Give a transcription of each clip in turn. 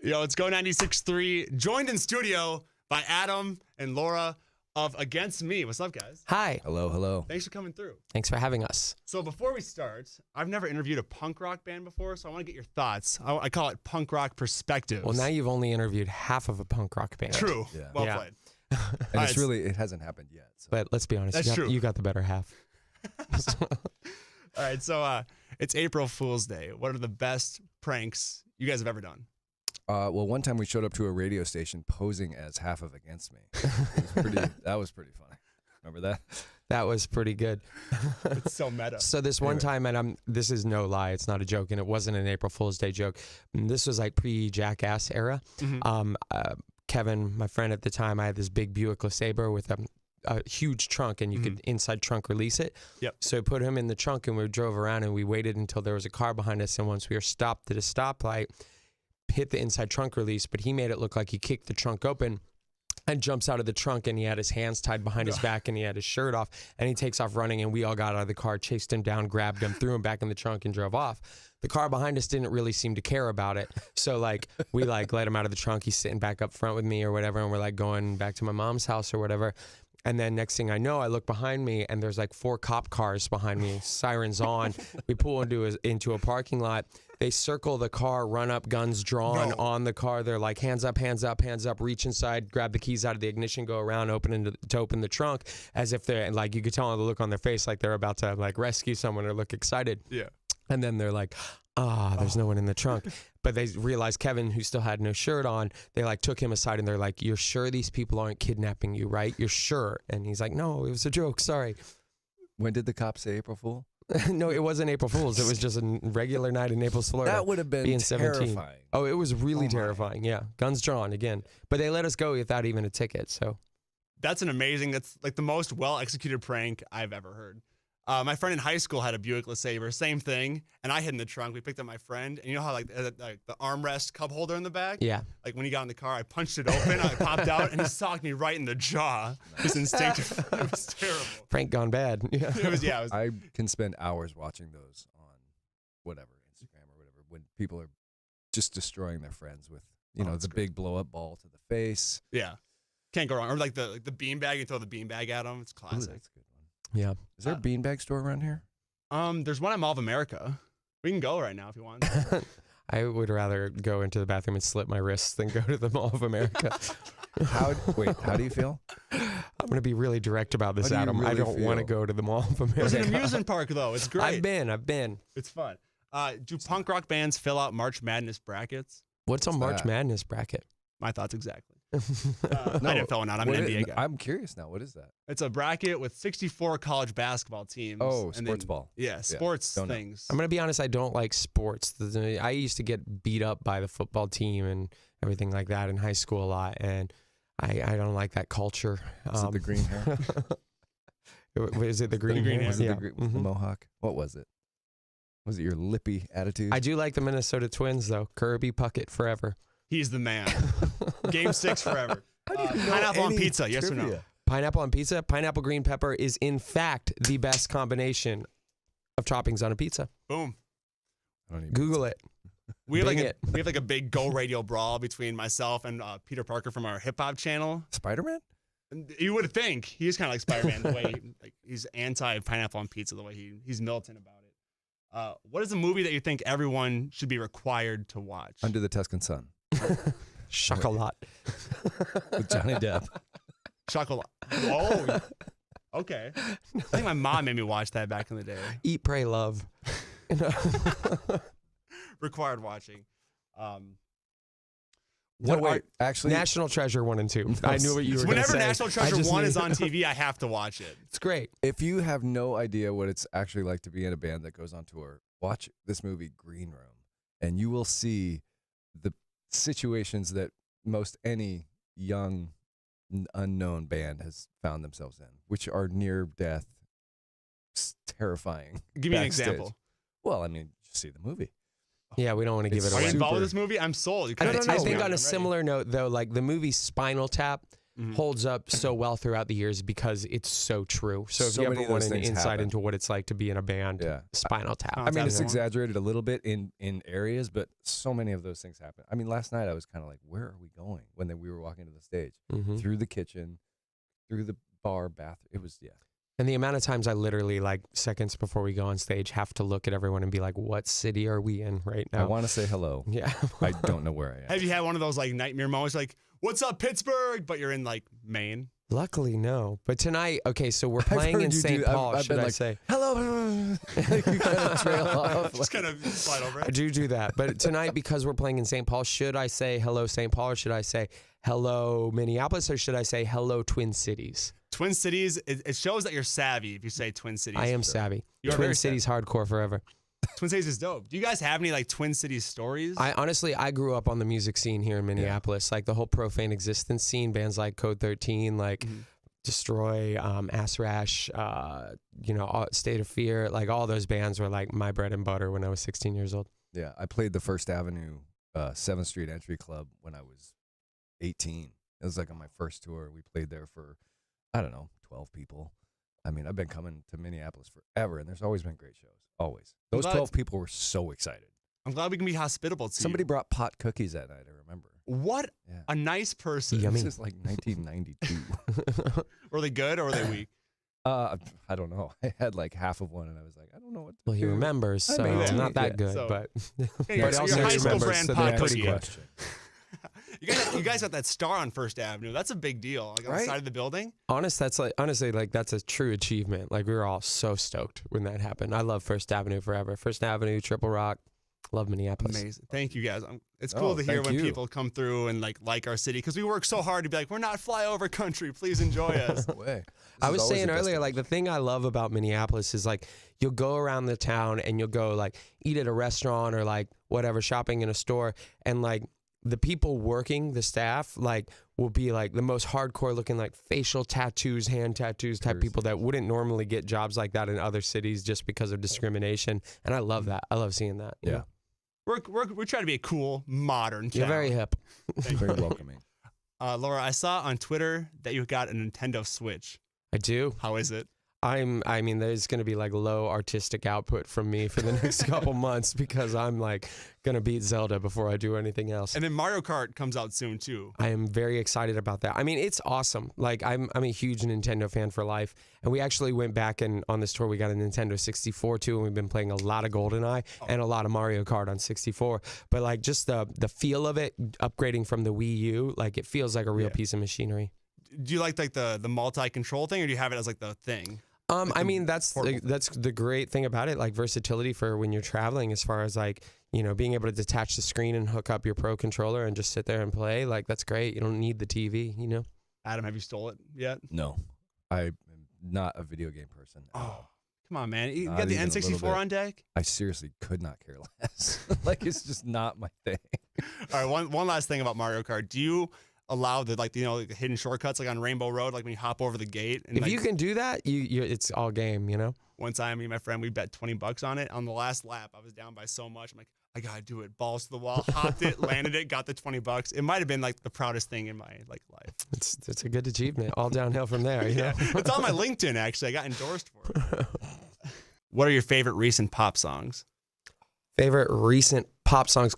Yo, it's Go 96.3, joined in studio by Adam and Laura of Against Me. What's up, guys? Hi. Hello, hello. Thanks for coming through. Thanks for having us. So before we start, I've never interviewed a punk rock band before, so I want to get your thoughts. I call it punk rock perspectives. Well, now you've only interviewed half of a punk rock band. True. Yeah. Well Yeah. played. And it hasn't happened yet. So. But let's be honest, That's true. you got the better half. All right, so it's April Fool's Day. What are the best pranks you guys have ever done? Well, one time we showed up to a radio station posing as half of Against Me. That was pretty funny. Remember that? That was pretty good. It's so meta. So this one time, and this is no lie, it's not a joke, and it wasn't an April Fool's Day joke. This was like pre-Jackass era. Mhm. Kevin, my friend at the time, I had this big Buick LeSabre with a huge trunk, and you could inside trunk release it. Yep. So I put him in the trunk, and we drove around, and we waited until there was a car behind us, and once we were stopped at a stoplight, hit the inside trunk release, but he made it look like he kicked the trunk open and jumps out of the trunk, and he had his hands tied behind his back, and he had his shirt off, and he takes off running, and we all got out of the car, chased him down, grabbed him, threw him back in the trunk, and drove off. The car behind us didn't really seem to care about it, so like we like let him out of the trunk. He's sitting back up front with me or whatever, and we're like going back to my mom's house or whatever. And then next thing I know, I look behind me, and there's like 4 cop cars behind me, sirens on. We pull into a parking lot. They circle the car, run up, guns drawn on the car. They're like, hands up, hands up, hands up, reach inside, grab the keys out of the ignition, go around, open the trunk, as if they're, like, you could tell on the look on their face, like they're about to like rescue someone or look excited. Yeah. And then they're like, there's no one in the trunk. But they realized Kevin, who still had no shirt on, they like took him aside and they're like, you're sure these people aren't kidnapping you, right? You're sure? And he's like, no, it was a joke. Sorry. When did the cops say April Fool? No, it wasn't April Fool's. It was just a regular night in Naples, Florida. That would have been being terrifying. 17. Oh, it was really terrifying. Yeah. Guns drawn again. But they let us go without even a ticket. So That's that's like the most well-executed prank I've ever heard. My friend in high school had a Buick LeSabre, same thing, and I hid in the trunk. We picked up my friend, and you know how like the armrest cup holder in the back? yeah. Like when he got in the car, I punched it open, I popped out, and he socked me right in the jaw. Just instinctive. It was terrible. Prank gone bad. Yeah. It was, yeah. I can spend hours watching those on whatever, Instagram or whatever, when people are just destroying their friends with, the big blow-up ball to the face. Yeah. Can't go wrong. Or like the beanbag, you throw the beanbag at them. It's classic. Ooh, that's a good one. Yeah. Is there a beanbag store around here? There's one at Mall of America. We can go right now if you want. I would rather go into the bathroom and slit my wrists than go to the Mall of America. How do you feel? I'm going to be really direct about this, How do you Adam. I really don't want to feel? go to the Mall of America. It's an amusement park, though. It's great. I've been. It's fun. Do punk rock bands fill out March Madness brackets? What's a March that? Madness bracket? My thoughts exactly. No, I didn't fill one out. I'm an NBA guy. I'm curious now. What is that? It's a bracket with 64 college basketball teams. Oh, and sports then- ball. Yeah, sports Don't know. things. I'm going to be honest, I don't like sports. I used to get beat up by the football team and everything like that in high school a lot, and I don't like that culture. Is it the green hair? Is it the green hair? Was it Yeah. the mohawk? What was it? Was it your lippy attitude? I do like the Minnesota Twins, though. Kirby Puckett forever. He's the man. Game 6 forever. How do you know Pineapple on any pizza, yes or no? trivia? Pineapple on pizza, pineapple green pepper is in fact the best combination of toppings on a pizza. Boom. I don't even Google it. We have, Bing we have like a big Go Radio brawl between myself and Peter Parker from our hip hop channel. Spider-Man? And you would think he's kind of like Spider-Man, the way he's anti-pineapple on pizza, the way he's militant about it. What is a movie that you think everyone should be required to watch? Under the Tuscan Sun. Chocolat. With Johnny Depp. Chocolate. Oh, okay. I think my mom made me watch that back in the day. Eat, Pray, Love. Required watching. Actually, National Treasure 1 and 2. I knew what you were going to Whenever say. National I Treasure just 1 knew- is on TV, I have to watch it. It's great. if you have no idea what it's actually like to be in a band that goes on tour, watch this movie Green Room, and you will see the situations that most any young, unknown band has found themselves in, which are near death, terrifying. Give me an backstage. example. Well, I mean, just see the movie. Yeah, we don't want to give It's it Are you away. involved with Super. this movie? I'm sold. You I kinda think teased me on it. a I'm ready. similar note, though, like the movie Spinal Tap, holds up so well throughout the years because it's so true. So if So you many ever of want those an things insight happen. into what it's like to be in a band, Yeah. Spinal Tap. I I mean, That's it's one. exaggerated a little bit in areas, but so many of those things happen. I mean, last night I was kind of like, where are we going? When we were walking to the stage, through the kitchen, through the bar, bathroom. It was, yeah. And the amount of times I literally, like, seconds before we go on stage, have to look at everyone and be like, what city are we in right now? I want to say hello. Yeah. I don't know where I am. Have you had one of those like nightmare moments, like "What's up, Pittsburgh?" but you're in like Maine? Luckily, no. But tonight, okay, so we're I've playing heard in you St. do- Paul, I've should been I like, say? Hello. You kind of trail off. Just kind of slide over I it. do that. But tonight, because we're playing in St. Paul, should I say hello, St. Paul, or should I say hello, Minneapolis, or should I say hello, Twin Cities? Twin Cities. It shows that you're savvy if you say Twin Cities. I am savvy. You're Twin very Cities hardcore forever. Twin Cities is dope. Do you guys have any like Twin Cities stories? I honestly, I grew up on the music scene here in Minneapolis, like the whole Profane Existence scene, bands like Code 13, like Destroy, Ass Rash, State of Fear, like all those bands were like my bread and butter when I was 16 years old. Yeah, I played the First Avenue 7th Street Entry Club when I was 18. It was like on my first tour. We played there for, I don't know, 12 people. I mean, I've been coming to Minneapolis forever, and there's always been great shows. Always. Those 12 people were so excited. I'm glad we can be hospitable to Somebody you. brought pot cookies that night, I remember. What Yeah. a nice person. Yummy. This is like 1992. Were they good or were they weak? I don't know. I had like half of one, and I was like, I don't know what to Well, he do. remembers, I so mean, it's not that yeah, good, so- but Yeah, your but also high he school remembers, brand so pot they're pretty cookie. good. Question. You guys got that star on First Avenue. That's a big deal. Like on the Right? side of the building. Honestly, that's a true achievement. Like we were all so stoked when that happened. I love First Avenue forever. First Avenue, Triple Rock, love Minneapolis. Amazing. Thank you guys. It's cool Oh, to hear thank when you. people come through and like our city because we work so hard to be like, we're not flyover country. Please enjoy us. No way. I This was is always saying a earlier, like the destination. thing I love about Minneapolis is like you'll go around the town and you'll go like eat at a restaurant or like whatever, shopping in a store, and like the people working, the staff, like will be like the most hardcore looking, like facial tattoos, hand tattoos type people that wouldn't normally get jobs like that in other cities just because of discrimination. And I love that. I love seeing that. you Yeah. know? We're trying to be a cool, modern You're town. very hip. Very welcoming. Laura, I saw on Twitter that you got a Nintendo Switch. I do. How is it? I mean, there's going to be like low artistic output from me for the next couple months because I'm like going to beat Zelda before I do anything else. And then Mario Kart comes out soon too. I am very excited about that. I mean, it's awesome. Like I'm a huge Nintendo fan for life. And we actually went back and on this tour, we got a Nintendo 64 too. And we've been playing a lot of GoldenEye and a lot of Mario Kart on 64. But like just the feel of it, upgrading from the Wii U, like it feels like a real piece of machinery. Do you like the multi-control thing, or do you have it as like the thing? I mean, that's portable that's the great thing about it, like versatility for when you're traveling, as far as like, you know, being able to detach the screen and hook up your Pro controller and just sit there and play. Like, that's great. You don't need the TV, you know? Adam, have you stole it yet? No, I am not a video game person. Oh, come on, man. You Not got the even a little N64 bit. on deck? I seriously could not care less. Like, it's just not my thing. All right, one last thing about Mario Kart. Do you allow the like the hidden shortcuts like on Rainbow Road, like when you hop over the gate? And If like, you can do that, it's all game, you know? one time, me and my friend, we bet $20 on it. On the last lap, I was down by so much. I'm like, I gotta do it. Balls to the wall, hopped it, landed it, got the $20. It might have been like the proudest thing in my like life. It's a good achievement. All downhill from there, you know? It's on my LinkedIn actually. I got endorsed for it. What are your favorite recent pop songs? Favorite recent pop songs?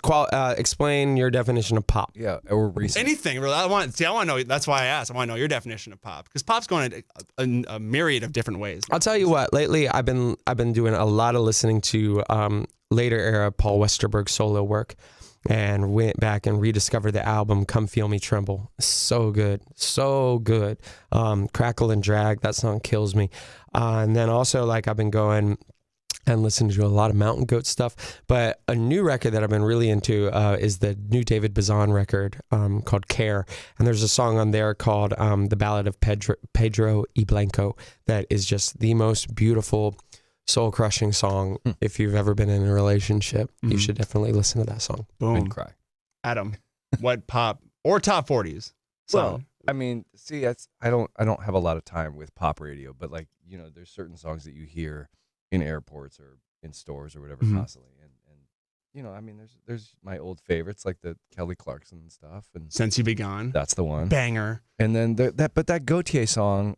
Explain your definition of pop. Yeah, or recent. Anything really. I want to know. That's why I asked. I want to know your definition of pop, because pop's going a myriad of different ways. I'll tell you what. Lately, I've been doing a lot of listening to later era Paul Westerberg solo work, and went back and rediscovered the album "Come Feel Me Tremble." So good, so good. Crackle and Drag, that song kills me. And then also, like, I've been going and listening to a lot of Mountain Goat stuff. But a new record that I've been really into is the new David Bazan record called Care. And there's a song on there called The Ballad of Pedro y Blanco that is just the most beautiful, soul-crushing song. If you've ever been in a relationship, you should definitely listen to that song. Boom. And cry. Adam, what pop or top 40s Well, song? I mean, see, that's I don't have a lot of time with pop radio, but like, you know, there's certain songs that you hear in airports or in stores or whatever Mhm. constantly, and I mean, there's my old favorites like the Kelly Clarkson stuff, and Since You Be Gone. that's the one. Banger. And then that Gautier song,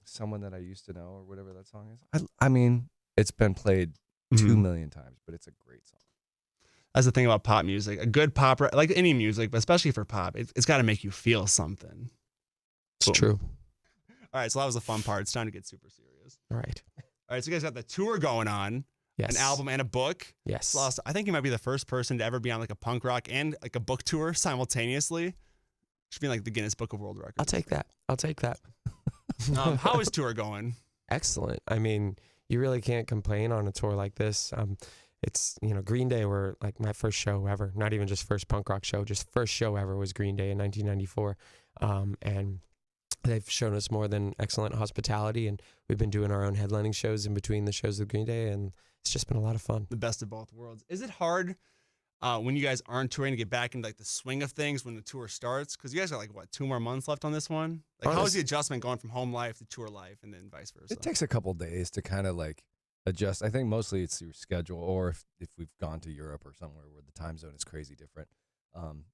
Someone That I Used to Know, or whatever that song is. I mean, it's been played 2 million times, but it's a great song. That's the thing about pop music. A good pop, like any music, but especially for pop, it's got to make you feel something. It's true. All right, so that was the fun part. It's time to get super serious. All right. All right, so you guys got the tour going on, Yes. an album and a book. Yes. So I think you might be the first person to ever be on like a punk rock and like a book tour simultaneously. Should be in, like the Guinness Book of World Records. I'll take that. I'll take that. How is tour going? Excellent. I mean, you really can't complain on a tour like this. It's, Green Day were like my first show ever, not even just first punk rock show, just first show ever was Green Day in 1994. And they've shown us more than excellent hospitality, and we've been doing our own headlining shows in between the shows of Green Day, and it's just been a lot of fun. The best of both worlds. Is it hard when you guys aren't touring to get back into like the swing of things when the tour starts? Because you guys got like, what, 2 more months left on this one? Like, how is the adjustment going from home life to tour life and then vice versa? It takes a couple days to kind of like adjust. I think mostly it's your schedule, or if we've gone to Europe or somewhere where the time zone is crazy different.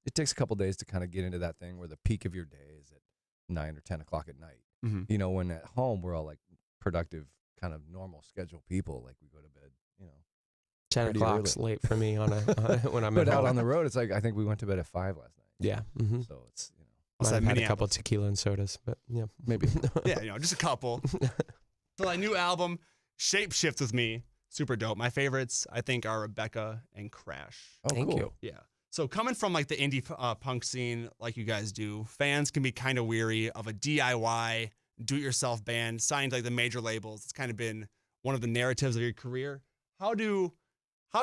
It takes a couple days to kind of get into that thing where the peak of your day is at 9 or 10 o'clock at night. Mm-hmm. When at home we're all like productive, kind of normal schedule people. Like we go to bed, 10 pretty o'clock's early. late for me when I'm But at out home. on the road, it's like I think we went to bed at 5 last night. Yeah. Mm-hmm. So it's What's I've that, had a couple Minneapolis? tequila and sodas, but yeah. maybe. Yeah, just a couple. So my new album, Shape Shift With Me, super dope. My favorites, I think, are Rebecca and Crash. Oh, Thank cool. you. Yeah. So coming from like the indie punk scene, like you guys do, fans can be kind of weary of a DIY, do-it-yourself band signed to like the major labels. It's kind of been one of the narratives of your career. How do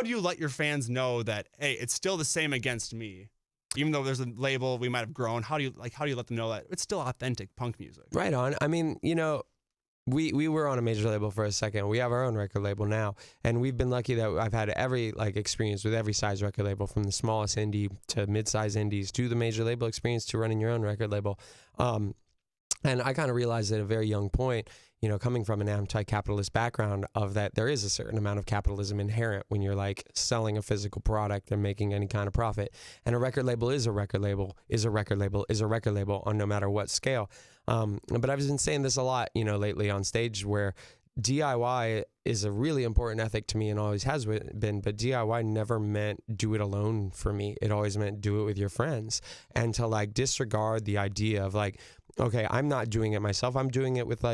you let your fans know that, hey, it's still the same against me, even though there's a label we might have grown? How do you let them know that it's still authentic punk music? Right on. I mean, we were on a major label for a second. We have our own record label now, and we've been lucky that I've had every experience with every size record label, from the smallest indie to mid-size indies to the major label experience to running your own record label. And I kind of realized at a very young point, coming from an anti-capitalist background, of that there is a certain amount of capitalism inherent when you're like selling a physical product and making any kind of profit. And a record label is a record label, is a record label, is a record label on no matter what scale. But I've been saying this a lot, lately on stage, where DIY is a really important ethic to me and always has been, but DIY never meant do it alone for me. It always meant do it with your friends, and to disregard the idea of okay, I'm not doing it myself. I'm doing it with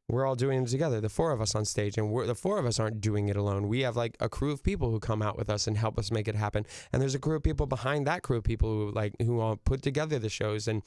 we're all doing it together, the 4 of us on stage, and the 4 of us aren't doing it alone. We have a crew of people who come out with us and help us make it happen. And there's a crew of people behind that crew of people who all put together the shows and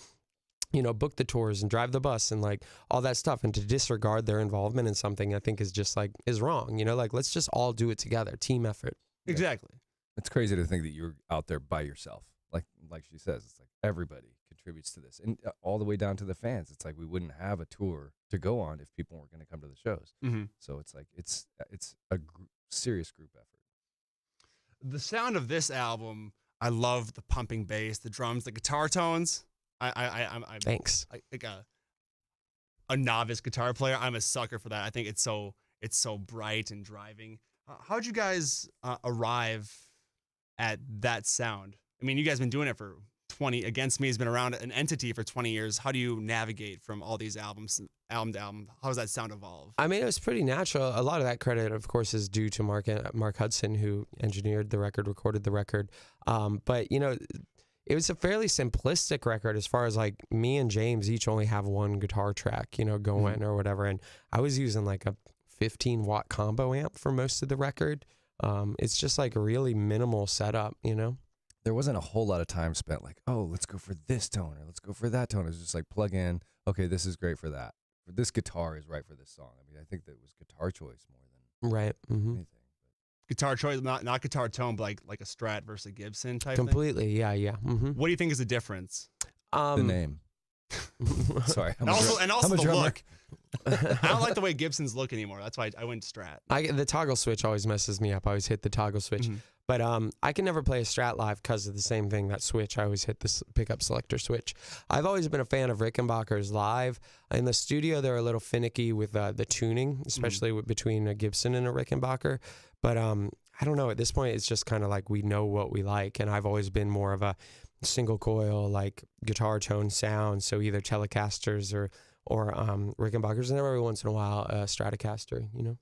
book the tours and drive the bus and all that stuff. And to disregard their involvement in something, I think is just is wrong. Let's just all do it together, team effort. Exactly. It's crazy to think that you're out there by yourself. Like she says, it's everybody contributes to this, and all the way down to the fans. It's we wouldn't have a tour to go on if people weren't going to come to the shows. Mm-hmm. So it's a serious group effort. The sound of this album, I love the pumping bass, the drums, the guitar tones. I'm Thanks. like a novice guitar player. I'm a sucker for that. I think it's so bright and driving. How'd you guys arrive at that sound? I mean, you guys been doing it for 20. Against Me has been around, an entity, for 20 years. How do you navigate from all these album to album? How does that sound evolve? I mean, it was pretty natural. A lot of that credit, of course, is due to Mark Hudson, who engineered the record, recorded the record. But it was a fairly simplistic record as far as me and James each only have one guitar track, going or whatever. And I was using a 15-watt combo amp for most of the record. It's just a really minimal setup, There wasn't a whole lot of time spent oh, let's go for this tone or let's go for that tone. It was just plug in, okay, this is great for that. This guitar is right for this song. I mean, I think that was guitar choice more than right. Mm-hmm. anything. Guitar choice, not guitar tone, but like a Strat versus a Gibson type Completely, yeah. Mm-hmm. thing? What do you think is the difference? The name. Sorry. And also the drummer. look. I don't like the way Gibsons look anymore. That's why I went Strat. The toggle switch always messes me up. I always hit the toggle switch. Mhm. But I can never play a Strat live because of the same thing, that switch. I always hit the pickup selector switch. I've always been a fan of Rickenbacker's live. In the studio, they're a little finicky with the tuning, especially between a Gibson and a Rickenbacker. But I I don't know. At this point, it's just kind of like we know what we like. And I've always been more of a single coil, like guitar tone sound. So either Telecasters or Rickenbackers, and every once in a while, Stratocaster, you know?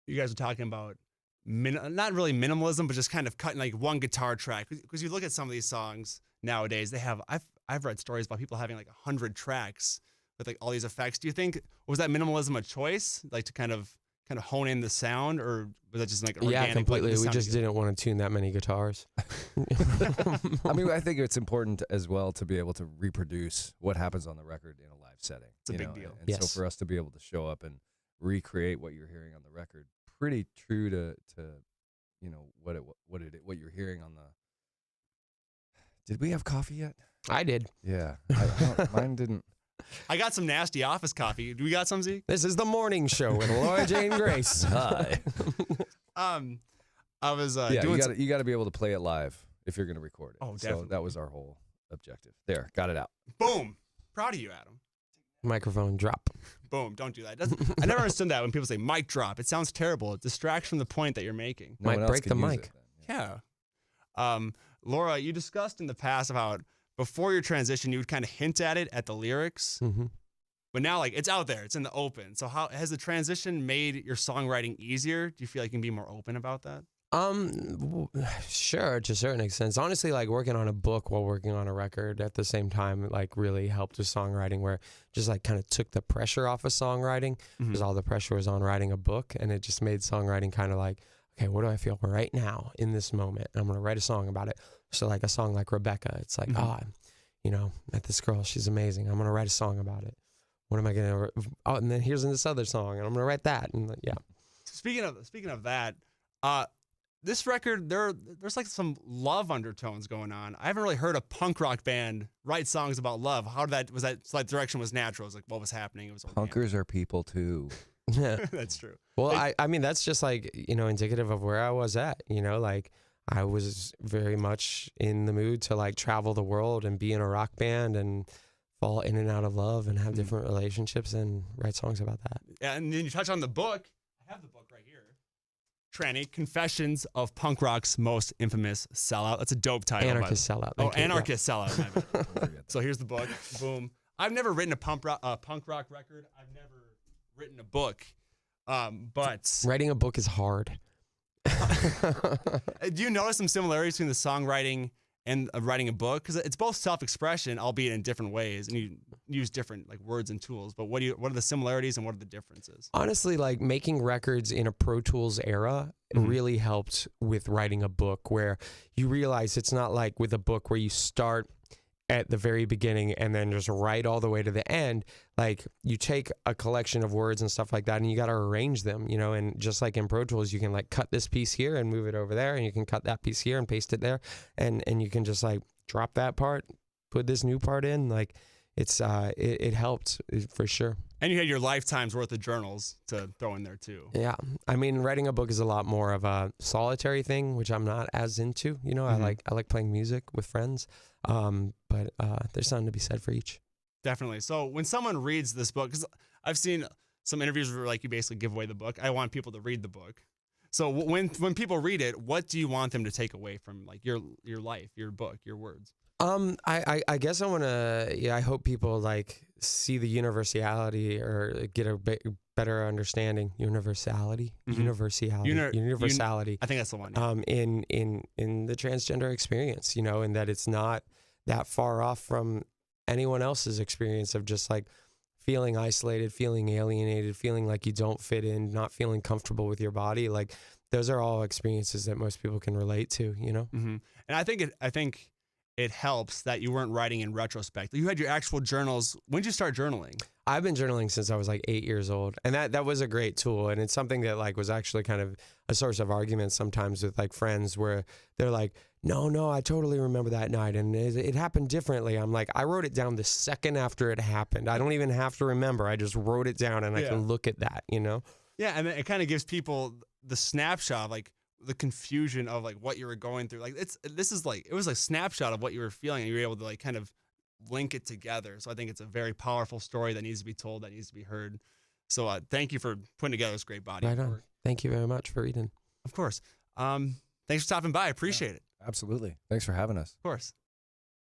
You guys are talking about not really minimalism, but just kind of cutting like one guitar track. Because you look at some of these songs nowadays, they have, I've read stories about people having like 100 tracks with like all these effects. Do you think, was that minimalism a choice? Like to kind of hone in the sound, or was that just like organic? Yeah, completely. Like, we just didn't want to tune that many guitars. I mean, I think it's important as well to be able to reproduce what happens on the record in a live setting. It's a big deal. And Yes. so for us to be able to show up and recreate what you're hearing on the record, pretty true to you know what you're hearing on the. Did we have coffee yet? I did. Yeah, mine didn't. I got some nasty office coffee. Do we got some, Zeke? This is the morning show with Laura Jane Grace. Hi. I was Yeah, doing you got to be able to play it live if you're going to record it. Oh, So definitely. that was our whole objective. There, got it out. boom. Proud of you, Adam. Microphone drop. Boom. Don't do that. I never understood that when people say mic drop. It sounds terrible. It distracts from the point that you're making. No Might one else break could the use mic. it then, Yeah. Laura, you discussed in the past about before your transition, you would kind of hint at it at the lyrics, Mm-hmm. but now like it's out there, it's in the open. So how has the transition made your songwriting easier? Do you feel like you can be more open about that? Sure, to a certain extent. Honestly, like working on a book while working on a record at the same time, like really helped with songwriting, where just like kind of took the pressure off of songwriting, because all the pressure was on writing a book, and it just made songwriting kind of like, okay, what do I feel right now in this moment? And I'm gonna write a song about it. So like a song like Rebecca, it's like, you know, met this girl, she's amazing. I'm gonna write a song about it. What am I gonna? Oh, and then here's this other song, and I'm gonna write that, and yeah. Speaking of that, this record there's like some love undertones going on. I haven't really heard a punk rock band write songs about love. How did that was that so that direction was natural? It was like what was happening? It was organic. Punkers are people too. Yeah. That's true. Well, I mean, that's just like, you know, indicative of where I was at, you know, like I was very much in the mood to like travel the world and be in a rock band and fall in and out of love and have different relationships and write songs about that. Yeah, and then you touch on the book. I have the book right here. Tranny, Confessions of Punk Rock's Most Infamous Sellout. That's a dope title. Anarchist sellout. Oh, Thank you. Anarchist Sellout. My bad. Don't forget that. So here's the book. Boom. I've never written a punk rock record. I've never written a book. But Writing a book is hard. do you notice some similarities between the songwriting and writing a book? Because it's both self-expression, albeit in different ways, and you use different like words and tools. But what are the similarities and what are the differences? Honestly, like making records in a Pro Tools era really helped with writing a book, where you realize it's not like with a book where you start at the very beginning and then just write all the way to the end. Like you take a collection of words and stuff like that and you got to arrange them, you know, and just like in Pro Tools, you can like cut this piece here and move it over there, and you can cut that piece here and paste it there. And you can just like drop that part, put this new part in. Like it's, it helped for sure. And you had your lifetime's worth of journals to throw in there too. Yeah. I mean, writing a book is a lot more of a solitary thing, which I'm not as into, you know. I like playing music with friends. But there's something to be said for each. Definitely. So when someone reads this book, because I've seen some interviews where like you basically give away the book. I want people to read the book. So when people read it, what do you want them to take away from like your life, your book, your words? I guess I want to, I hope people like see the universality or get a better understanding. Universality. I think that's the one. Yeah. In the transgender experience, you know, and that it's not that far off from anyone else's experience of just like feeling isolated, feeling alienated, feeling like you don't fit in, not feeling comfortable with your body. Like those are all experiences that most people can relate to, you know? And I think it helps that you weren't writing in retrospect. You had your actual journals. When did you start journaling? I've been journaling since I was like 8 years old, and that was a great tool, and it's something that like was actually kind of a source of argument sometimes with like friends where they're like, no, I totally remember that night, and it happened differently. I'm like, I wrote it down the second after it happened. I don't even have to remember. I just wrote it down, and I can look at that, you know? Yeah, and it kind of gives people the snapshot of like the confusion of like what you were going through. Like it was a snapshot of what you were feeling, and you were able to like kind of link it together. So I think it's a very powerful story that needs to be told, that needs to be heard. So thank you for putting together this great body of work. Thank you very much for reading. Of course. Thanks for stopping by. I appreciate it. Absolutely. Thanks for having us. Of course.